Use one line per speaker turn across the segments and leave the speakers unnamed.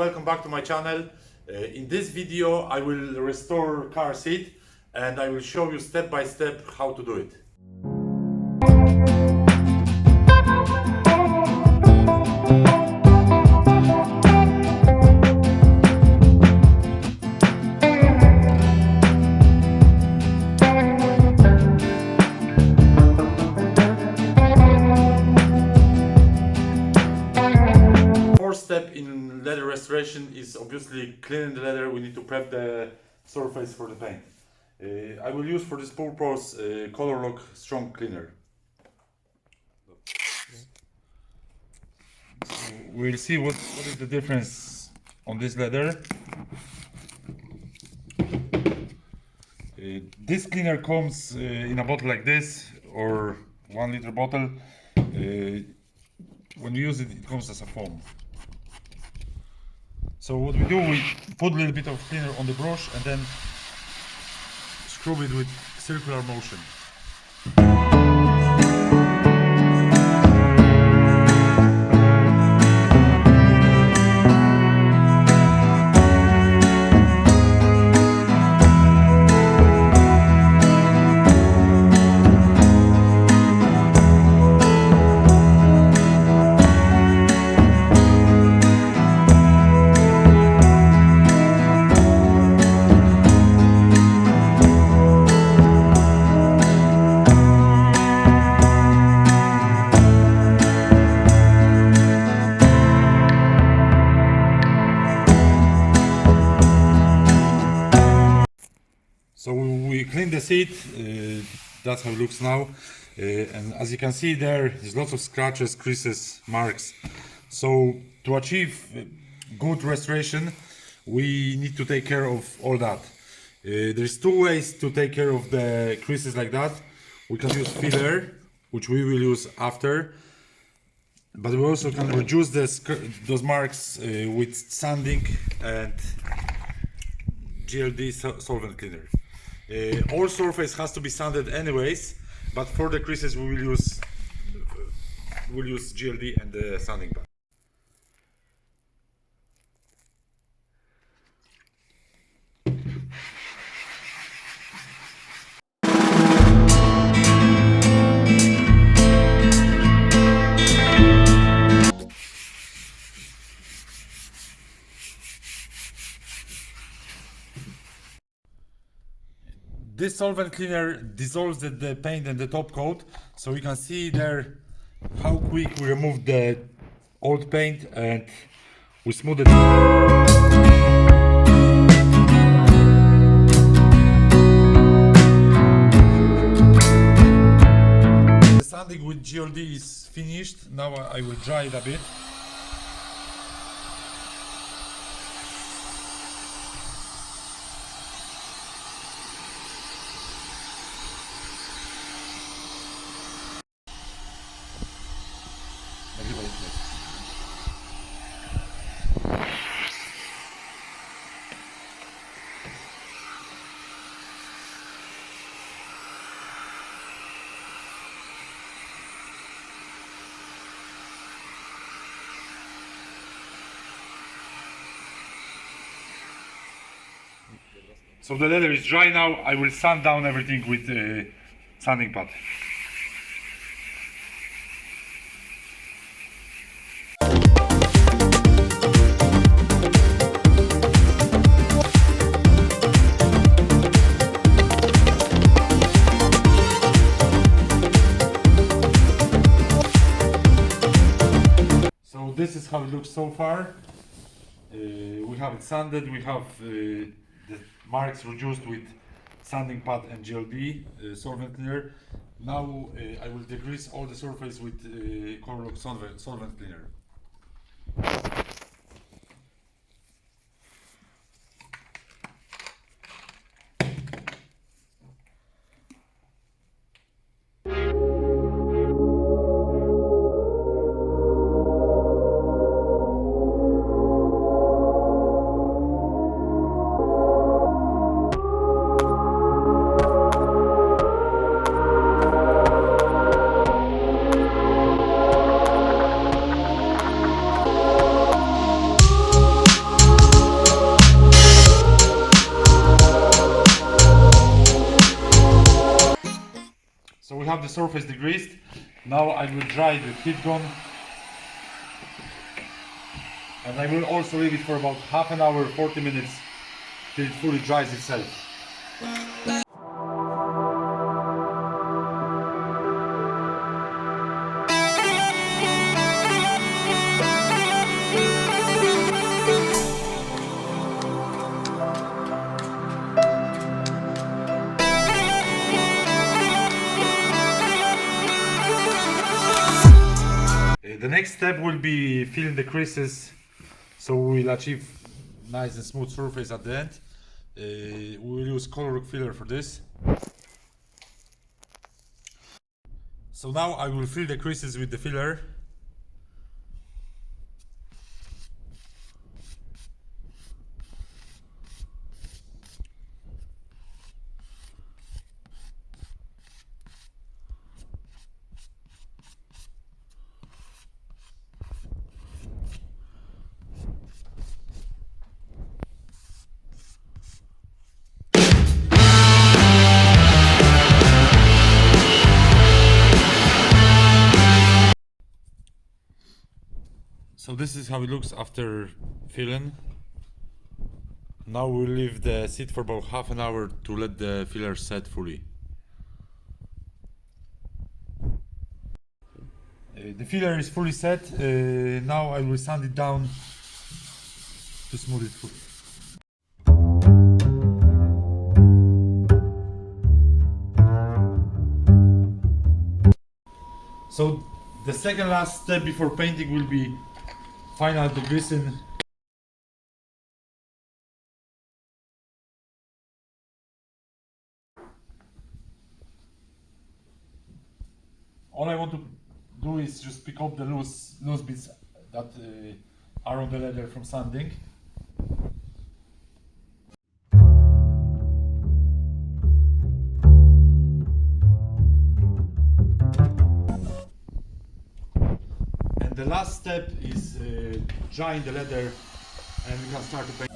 welcome back to my channel. In this video I will restore car seat and I will show you step by step how to do it. Step in leather restoration is obviously cleaning the leather. We need to prep the surface for the paint. I will use for this purpose Colourlock strong cleaner. So we'll see what is the difference on this leather. This cleaner comes in a bottle like this, or 1 liter bottle. When you use it, it comes as a foam. So what we do, we put a little bit of cleaner on the brush and then scrub it with circular motion. So we clean the seat, that's how it looks now, and as you can see there's lots of scratches, creases, marks. So to achieve good restoration we need to take care of all that. There's two ways to take care of the creases like that. We can use filler, which we will use after, but we also can reduce those marks with sanding and GLD solvent cleaner. All surface has to be sanded anyways, but for the creases we will use GLD and the sanding pad. This solvent cleaner dissolves the paint and the top coat, so you can see there how quick we remove the old paint and we smooth it. The sanding with GLD is finished. Now I will dry it a bit. So the leather is dry now. I will sand down everything with the sanding pad. So this is how it looks so far. We have it sanded, we have the marks reduced with sanding pad and GLD solvent cleaner. Now I will degrease all the surface with Colourlock solvent cleaner. So we have the surface degreased. Now I will dry the heat gun, and I will also leave it for about half an hour, 40 minutes, till it fully dries itself. The next step will be filling the creases, so we will achieve nice and smooth surface at the end. We will use Colourlock filler for this. So now I will fill the creases with the filler. So this is how it looks after filling. Now we'll leave the seat for about half an hour to let the filler set fully. The filler is fully set. Now I will sand it down to smooth it fully. So the second last step before painting will be final degreasing. All I want to do is just pick up the loose bits that are on the leather from sanding. And the last step is drying the leather, and we can start to paint.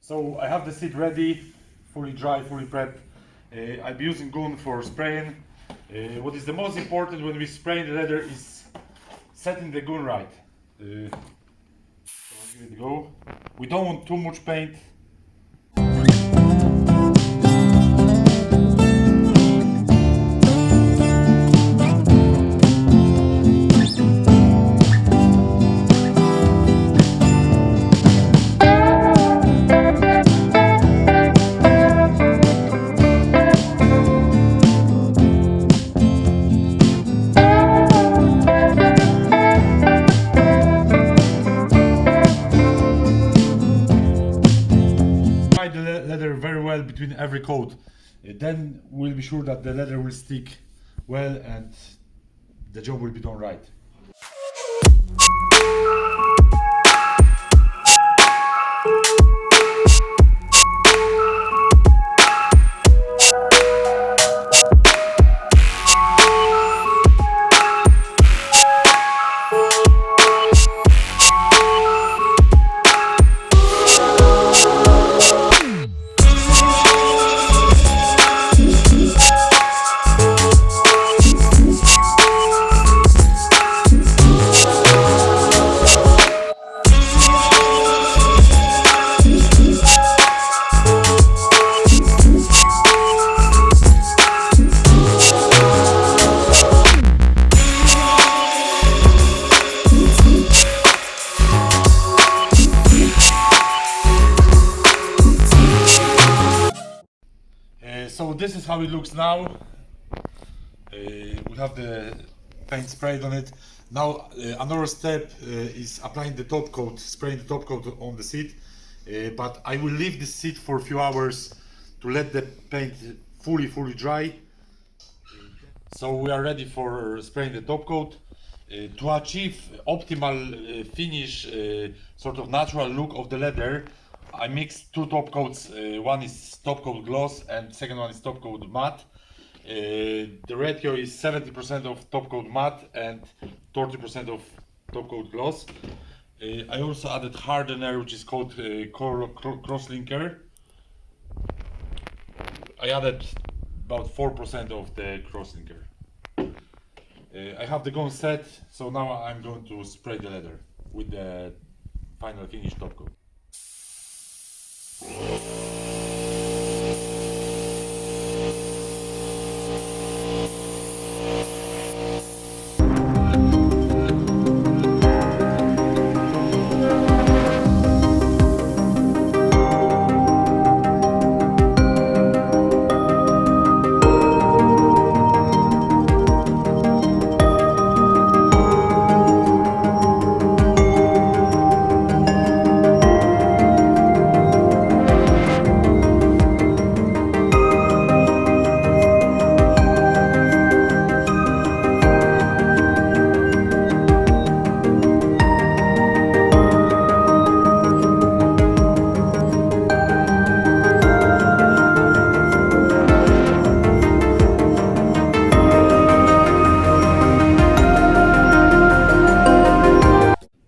So I have the seat ready, fully dry, fully prepped. I'll be using gun for spraying. What is the most important when we spray the leather is setting the gun right. So I'll give it a go. We don't want too much paint. The leather very well between every coat, then we'll be sure that the leather will stick well and the job will be done right. So this is how it looks now. We have the paint sprayed on it. Now another step is applying the top coat, spraying the top coat on the seat. But I will leave the seat for a few hours to let the paint fully dry. So we are ready for spraying the top coat. To achieve optimal finish, sort of natural look of the leather, I mixed two top coats. One is top coat gloss and second one is top coat matte. The ratio is 70% of top coat matte and 30% of top coat gloss. I also added hardener, which is called crosslinker. I added about 4% of the crosslinker. I have the gun set, so now I'm going to spray the leather with the final finished top coat.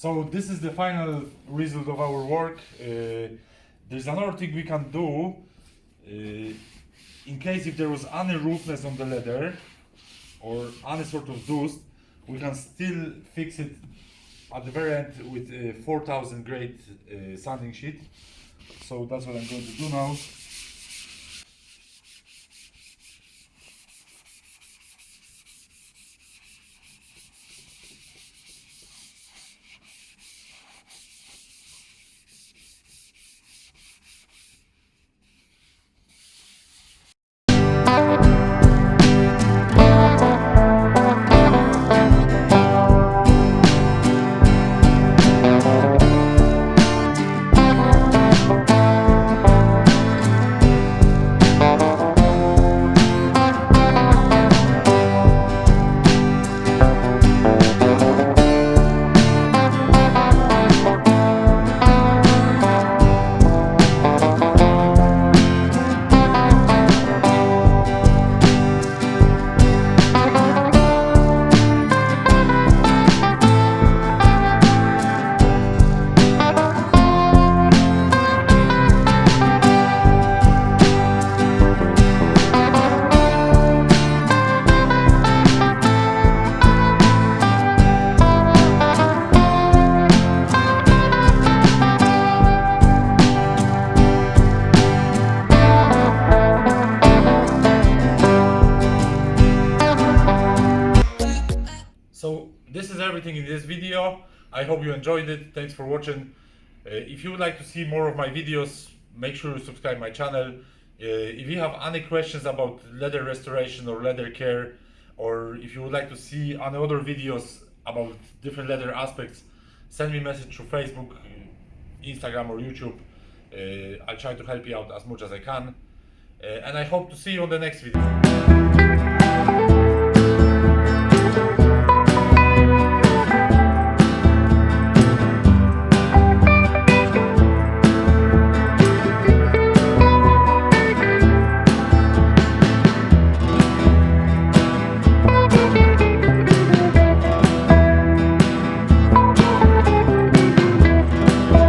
So this is the final result of our work. There's another thing we can do in case if there was any roughness on the leather or any sort of dust, we can still fix it at the very end with a 4000 grade sanding sheet. So that's what I'm going to do now. So this is everything in this video. I hope you enjoyed it. Thanks for watching. If you would like to see more of my videos, make sure you subscribe my channel. If you have any questions about leather restoration or leather care, or if you would like to see any other videos about different leather aspects, send me a message through Facebook, Instagram or YouTube. I'll try to help you out as much as I can. And I hope to see you on the next video.